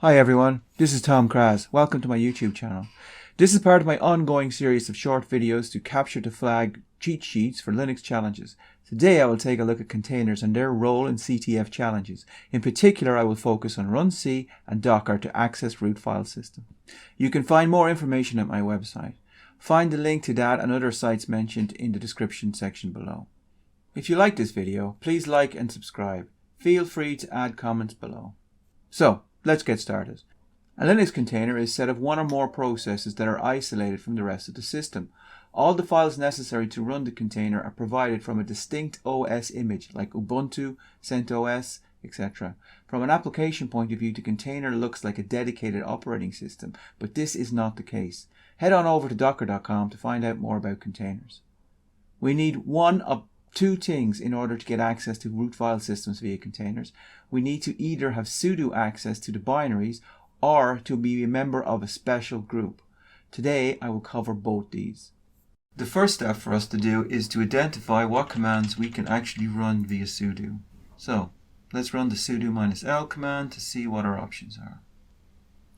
Hi everyone, this is Tom Kras. Welcome to my YouTube channel. This is part of my ongoing series of short videos to capture the flag cheat sheets for Linux challenges. Today I will take a look at containers and their role in CTF challenges. In particular, I will focus on runc and Docker to access root file system. You can find more information at my website. Find the link to that and other sites mentioned in the description section below. If you like this video, please like and subscribe. Feel free to add comments below. So, let's get started. A Linux container is a set of one or more processes that are isolated from the rest of the system. All the files necessary to run the container are provided from a distinct OS image like Ubuntu, CentOS, etc. From an application point of view, the container looks like a dedicated operating system, but this is not the case. Head on over to docker.com to find out more about containers. We need one of two things in order to get access to root file systems via containers. We need to either have sudo access to the binaries or to be a member of a special group. Today I will cover both these. The first step for us to do is to identify what commands we can actually run via sudo. So let's run the sudo -l command to see what our options are.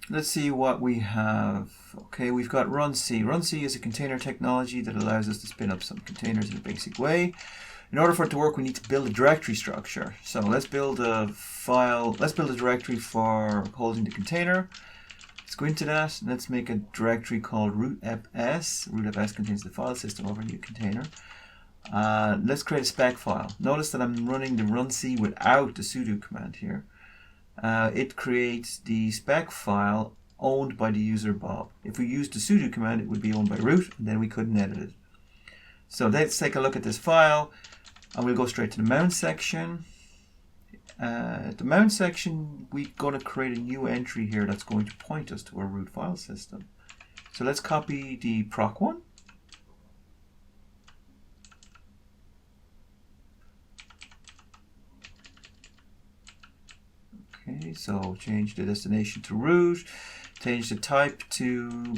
Let's see what we have. Okay, we've got runc. Runc is a container technology that allows us to spin up some containers in a basic way. In order for it to work, we need to build a directory structure. So let's build a directory for holding the container. Let's go into that. Let's make a directory called rootfs. Rootfs contains the file system over the container. Let's create a spec file. Notice that I'm running the runc without the sudo command here. It creates the spec file owned by the user Bob. If we used the sudo command, it would be owned by root, and then we couldn't edit it. So let's take a look at this file, and we'll go straight to the mount section. The mount section, we're going to create a new entry here that's going to point us to our root file system. So let's copy the proc one. Okay, so change the destination to root, change the type to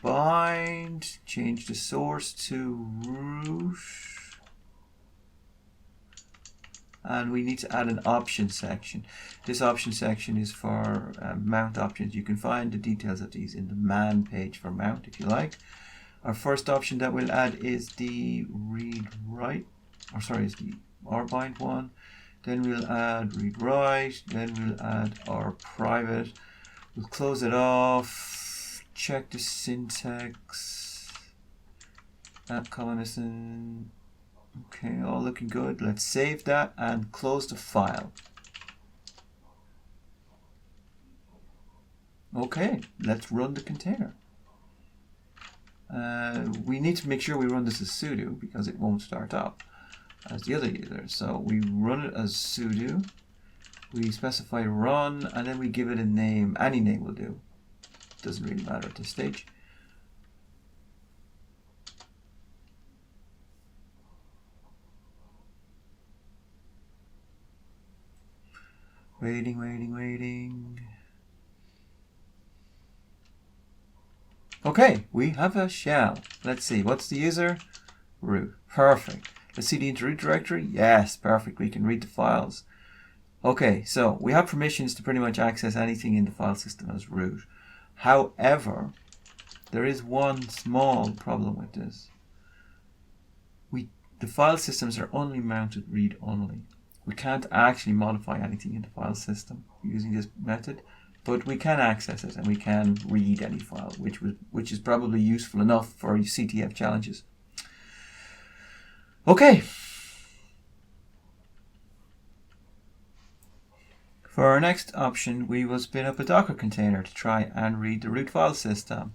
bind, change the source to root, and we need to add an option section. This option section is for mount options. You can find the details of these in the man page for mount if you like. Our first option that we'll add is the read-write, is the rbind one. Then we'll add read-write, then we'll add our private. We'll close it off, check the syntax, add common. Okay, all looking good. Let's save that and close the file. Okay, let's run the container. We need to make sure we run this as sudo because it won't start up as the other user. So we run it as sudo, we specify run, and then we give it a name. Any name will do. Doesn't really matter at this stage. Waiting. Okay, we have a shell. Let's see, what's the user? Root. Perfect. Let's see the root directory. Yes, perfect. We can read the files. Okay, so we have permissions to pretty much access anything in the file system as root. However, there is one small problem with this. The file systems are only mounted read-only. We can't actually modify anything in the file system using this method, but we can access it and we can read any file, which is probably useful enough for CTF challenges. Okay. For our next option, we will spin up a Docker container to try and read the root file system.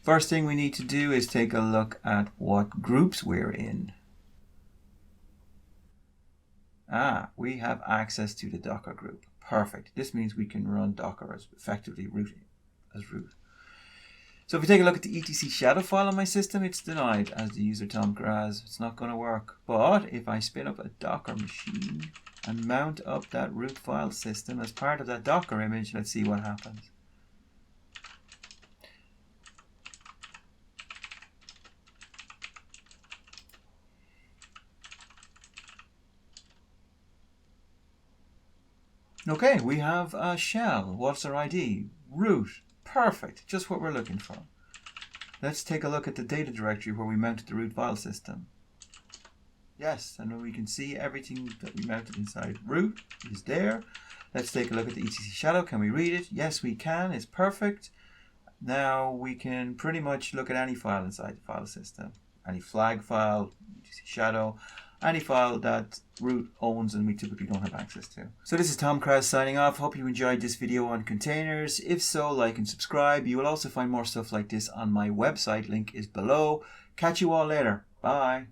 First thing we need to do is take a look at what groups we're in. We have access to the Docker group. Perfect. This means we can run Docker as effectively root. So if we take a look at the etc shadow file on my system, it's denied as the user Tom Kras. It's not going to work. But if I spin up a Docker machine and mount up that root file system as part of that Docker image, let's see what happens. Okay, we have a shell. What's our ID? Root. Perfect. Just what we're looking for. Let's take a look at the data directory where we mounted the root file system. Yes, and we can see everything that we mounted inside root is there. Let's take a look at the etc shadow. Can we read it? Yes, we can. It's perfect. Now we can pretty much look at any file inside the file system. Any flag file, etc shadow, any file that root owns and we typically don't have access to. So this is Tom Kraz signing off. Hope you enjoyed this video on containers. If so, like and subscribe. You will also find more stuff like this on my website. Link is below. Catch you all later. Bye.